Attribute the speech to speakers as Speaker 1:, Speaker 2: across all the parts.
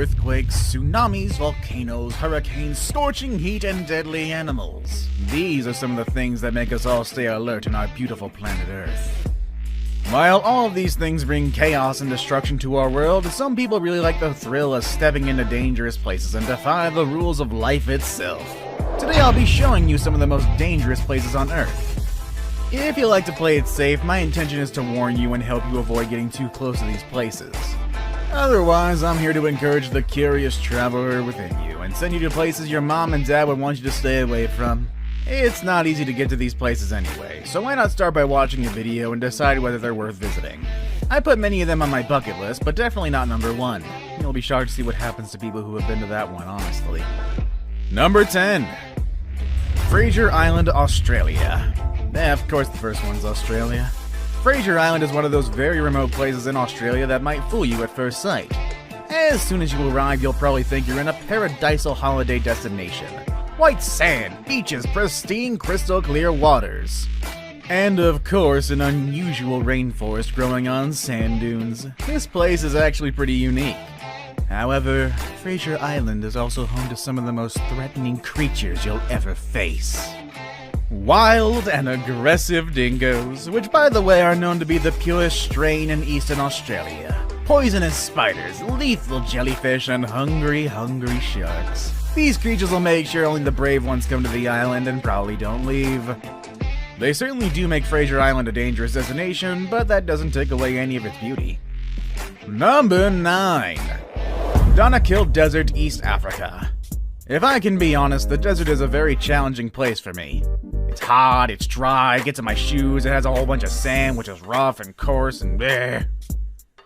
Speaker 1: earthquakes, tsunamis, volcanoes, hurricanes, scorching heat, and deadly animals. These are some of the things that make us all stay alert on our beautiful planet Earth. While all of these things bring chaos and destruction to our world, some people really like the thrill of stepping into dangerous places and defy the rules of life itself. Today I'll be showing you some of the most dangerous places on Earth. If you like to play it safe, my intention is to warn you and help you avoid getting too close to these places. Otherwise, I'm here to encourage the curious traveler within you and send you to places your mom and dad would want you to stay away from. It's not easy to get to these places anyway, so why not start by watching a video and decide whether they're worth visiting. I put many of them on my bucket list, but definitely not number 1. You'll be shocked to see what happens to people who have been to that one, honestly. Number 10. Fraser Island, Australia. Of course the first one's Australia. Fraser Island is one of those very remote places in Australia that might fool you at first sight. As soon as you arrive, you'll probably think you're in a paradisal holiday destination. White sand, beaches, pristine crystal clear waters. And of course, an unusual rainforest growing on sand dunes. This place is actually pretty unique. However, Fraser Island is also home to some of the most threatening creatures you'll ever face. Wild and aggressive dingoes, which by the way are known to be the purest strain in eastern Australia. Poisonous spiders, lethal jellyfish, and hungry sharks. These creatures will make sure only the brave ones come to the island and probably don't leave. They certainly do make Fraser Island a dangerous destination, but that doesn't take away any of its beauty. Number 9. Danakil Desert, East Africa. If I can be honest, the desert is a very challenging place for me. It's hot, it's dry, it gets in my shoes, it has a whole bunch of sand which is rough and coarse and bleh.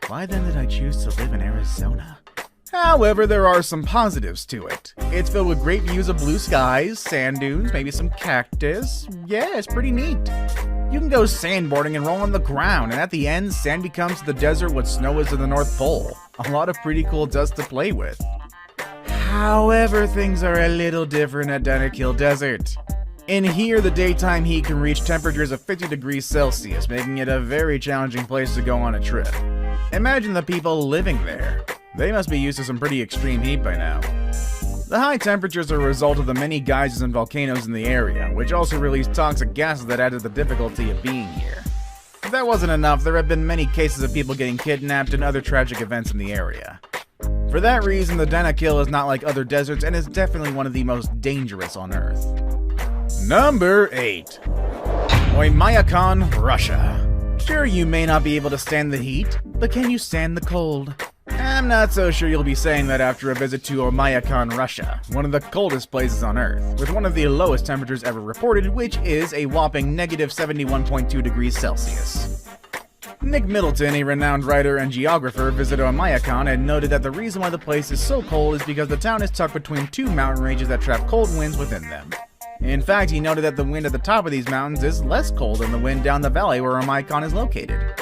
Speaker 1: Why then did I choose to live in Arizona? However, there are some positives to it. It's filled with great views of blue skies, sand dunes, maybe some cactus. Yeah, it's pretty neat. You can go sandboarding and roll on the ground, and at the end, sand becomes to the desert what snow is to the North Pole. A lot of pretty cool dust to play with. However, things are a little different at Danakil Desert. In here, the daytime heat can reach temperatures of 50 degrees Celsius, making it a very challenging place to go on a trip. Imagine the people living there. They must be used to some pretty extreme heat by now. The high temperatures are a result of the many geysers and volcanoes in the area, which also release toxic gases that add to the difficulty of being here. If that wasn't enough, there have been many cases of people getting kidnapped and other tragic events in the area. For that reason, the Danakil is not like other deserts and is definitely one of the most dangerous on Earth. Number 8. Oymyakon, Russia. Sure, you may not be able to stand the heat, but can you stand the cold? I'm not so sure you'll be saying that after a visit to Oymyakon, Russia, one of the coldest places on Earth, with one of the lowest temperatures ever reported, which is a whopping negative 71.2 degrees Celsius. Nick Middleton, a renowned writer and geographer, visited Oymyakon and noted that the reason why the place is so cold is because the town is tucked between 2 mountain ranges that trap cold winds within them. In fact, he noted that the wind at the top of these mountains is less cold than the wind down the valley where Oymyakon is located.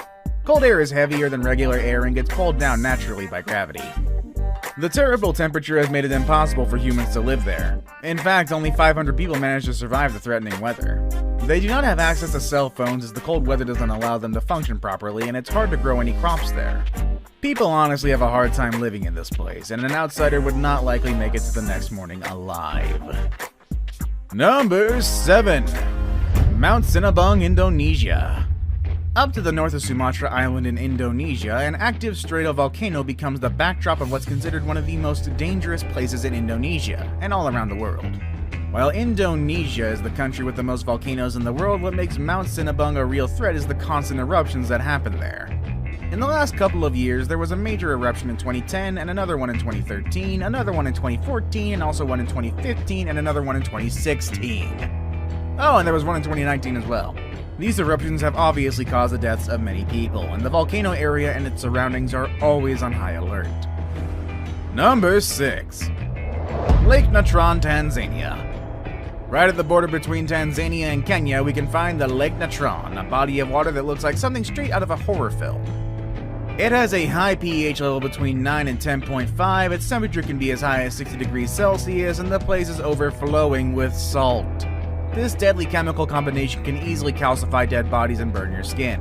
Speaker 1: Cold air is heavier than regular air and gets pulled down naturally by gravity. The terrible temperature has made it impossible for humans to live there. In fact, only 500 people manage to survive the threatening weather. They do not have access to cell phones as the cold weather doesn't allow them to function properly, and it's hard to grow any crops there. People honestly have a hard time living in this place, and an outsider would not likely make it to the next morning alive. Number 7. Mount Sinabung, Indonesia. Up to the north of Sumatra Island in Indonesia, an active stratovolcano becomes the backdrop of what's considered one of the most dangerous places in Indonesia, and all around the world. While Indonesia is the country with the most volcanoes in the world, what makes Mount Sinabung a real threat is the constant eruptions that happen there. In the last couple of years, there was a major eruption in 2010, and another one in 2013, another one in 2014, and also one in 2015, and another one in 2016. Oh, and there was one in 2019 as well. These eruptions have obviously caused the deaths of many people, and the volcano area and its surroundings are always on high alert. Number 6. Lake Natron, Tanzania. Right at the border between Tanzania and Kenya, we can find the Lake Natron, a body of water that looks like something straight out of a horror film. It has a high pH level between 9 and 10.5, its temperature can be as high as 60 degrees Celsius, and the place is overflowing with salt. This deadly chemical combination can easily calcify dead bodies and burn your skin.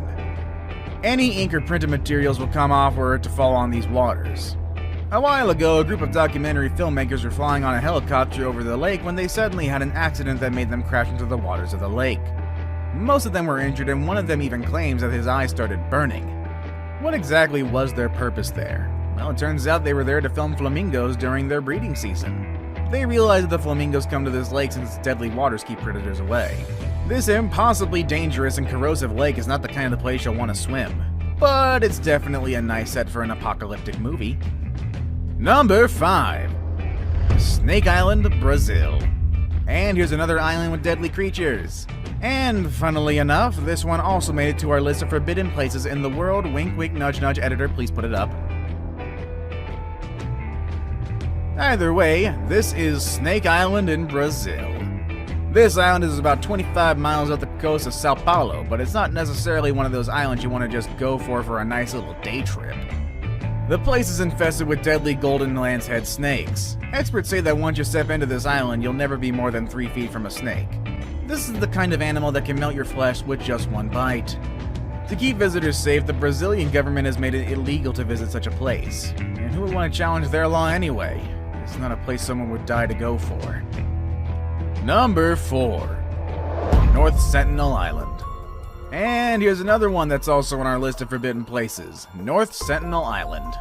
Speaker 1: Any ink or printed materials will come off were it to fall on these waters. A while ago, a group of documentary filmmakers were flying on a helicopter over the lake when they suddenly had an accident that made them crash into the waters of the lake. Most of them were injured, and one of them even claims that his eyes started burning. What exactly was their purpose there? Well, it turns out they were there to film flamingos during their breeding season. They realized that the flamingos come to this lake since its deadly waters keep predators away. This impossibly dangerous and corrosive lake is not the kind of place you'll want to swim, but it's definitely a nice set for an apocalyptic movie. Number 5. Snake Island, Brazil. And here's another island with deadly creatures. And funnily enough, this one also made it to our list of forbidden places in the world. Wink wink nudge nudge, editor, please put it up. Either way, this is Snake Island in Brazil. This island is about 25 miles off the coast of Sao Paulo, but it's not necessarily one of those islands you want to just go for a nice little day trip. The place is infested with deadly golden lancehead snakes. Experts say that once you step into this island, you'll never be more than 3 feet from a snake. This is the kind of animal that can melt your flesh with just one bite. To keep visitors safe, the Brazilian government has made it illegal to visit such a place. And who would want to challenge their law anyway? It's not a place someone would die to go for. Number 4. North Sentinel Island. And here's another one that's also on our list of forbidden places. North Sentinel Island.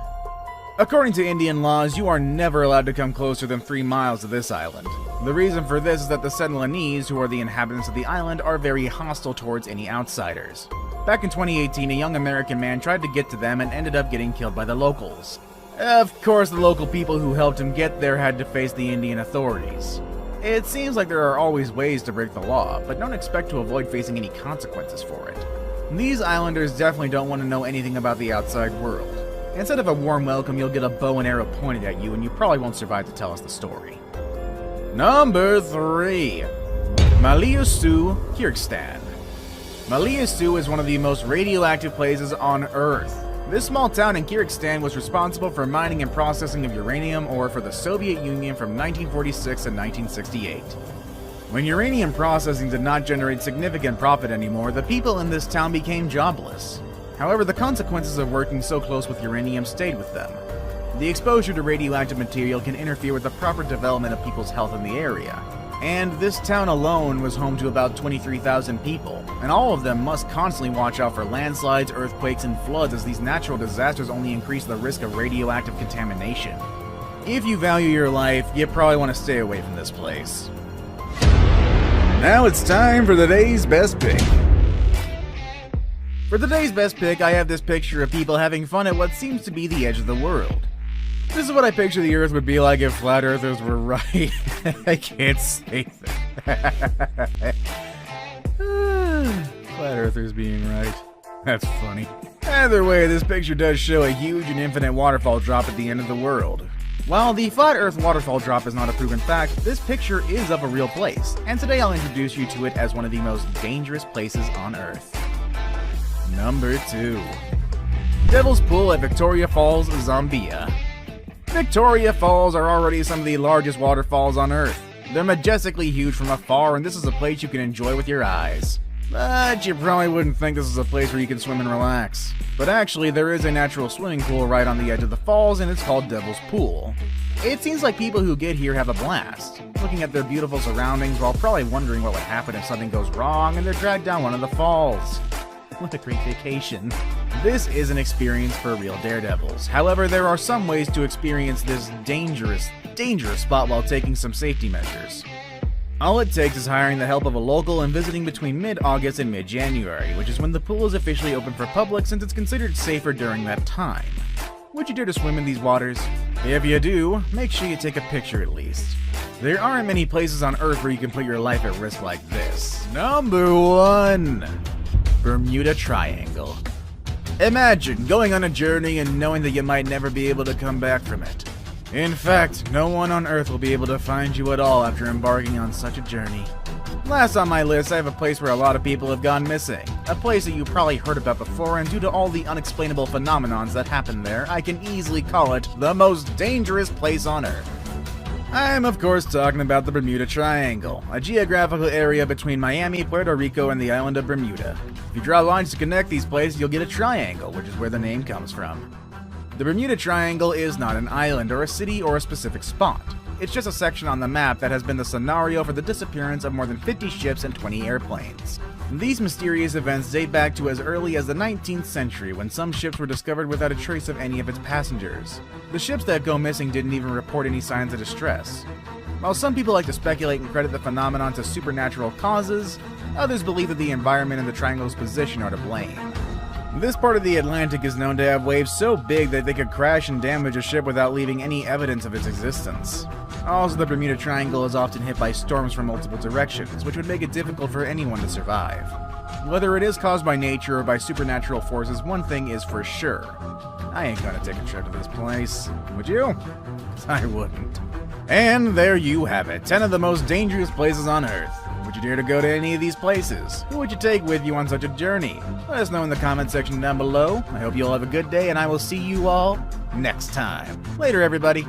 Speaker 1: According to Indian laws, you are never allowed to come closer than 3 miles to this island. The reason for this is that the Sentinelese, who are the inhabitants of the island, are very hostile towards any outsiders. Back in 2018, a young American man tried to get to them and ended up getting killed by the locals. Of course, the local people who helped him get there had to face the Indian authorities. It seems like there are always ways to break the law, but don't expect to avoid facing any consequences for it. These islanders definitely don't want to know anything about the outside world. Instead of a warm welcome, you'll get a bow and arrow pointed at you, and you probably won't survive to tell us the story. Number 3. Maliustu, Kyrgyzstan. Maliustu is one of the most radioactive places on Earth. This small town in Kyrgyzstan was responsible for mining and processing of uranium ore for the Soviet Union from 1946 to 1968. When uranium processing did not generate significant profit anymore, the people in this town became jobless. However, the consequences of working so close with uranium stayed with them. The exposure to radioactive material can interfere with the proper development of people's health in the area. And this town alone was home to about 23,000 people, and all of them must constantly watch out for landslides, earthquakes, and floods, as these natural disasters only increase the risk of radioactive contamination. If you value your life, you probably want to stay away from this place. Now it's time for today's best pick. For today's best pick, I have this picture of people having fun at what seems to be the edge of the world. This is what I picture the Earth would be like if flat earthers were right. I can't say that. Flat earthers being right. That's funny. Either way, this picture does show a huge and infinite waterfall drop at the end of the world. While the flat earth waterfall drop is not a proven fact, this picture is of a real place, and today I'll introduce you to it as one of the most dangerous places on Earth. Number 2. Devil's Pool at Victoria Falls, Zambia. Victoria Falls are already some of the largest waterfalls on Earth. They're majestically huge from afar, and this is a place you can enjoy with your eyes. But you probably wouldn't think this is a place where you can swim and relax. But actually, there is a natural swimming pool right on the edge of the falls, and it's called Devil's Pool. It seems like people who get here have a blast, looking at their beautiful surroundings while probably wondering what would happen if something goes wrong and they're dragged down one of the falls. What a great vacation. This is an experience for real daredevils. However, there are some ways to experience this dangerous spot while taking some safety measures. All it takes is hiring the help of a local and visiting between mid-August and mid-January, which is when the pool is officially open for public since it's considered safer during that time. Would you dare to swim in these waters? If you do, make sure you take a picture at least. There aren't many places on Earth where you can put your life at risk like this. Number 1. Bermuda Triangle. Imagine going on a journey and knowing that you might never be able to come back from it. In fact, no one on Earth will be able to find you at all after embarking on such a journey. Last on my list, I have a place where a lot of people have gone missing. A place that you probably heard about before, and due to all the unexplainable phenomenons that happen there, I can easily call it the most dangerous place on Earth. I'm of course talking about the Bermuda Triangle, a geographical area between Miami, Puerto Rico, and the island of Bermuda. If you draw lines to connect these places, you'll get a triangle, which is where the name comes from. The Bermuda Triangle is not an island or a city or a specific spot. It's just a section on the map that has been the scenario for the disappearance of more than 50 ships and 20 airplanes. These mysterious events date back to as early as the 19th century, when some ships were discovered without a trace of any of its passengers. The ships that go missing didn't even report any signs of distress. While some people like to speculate and credit the phenomenon to supernatural causes, others believe that the environment and the triangle's position are to blame. This part of the Atlantic is known to have waves so big that they could crash and damage a ship without leaving any evidence of its existence. Also, the Bermuda Triangle is often hit by storms from multiple directions, which would make it difficult for anyone to survive. Whether it is caused by nature or by supernatural forces, one thing is for sure. I ain't gonna take a trip to this place. Would you? I wouldn't. And there you have it, 10 of the most dangerous places on Earth. Would you dare to go to any of these places? Who would you take with you on such a journey? Let us know in the comment section down below. I hope you all have a good day, and I will see you all next time. Later, everybody.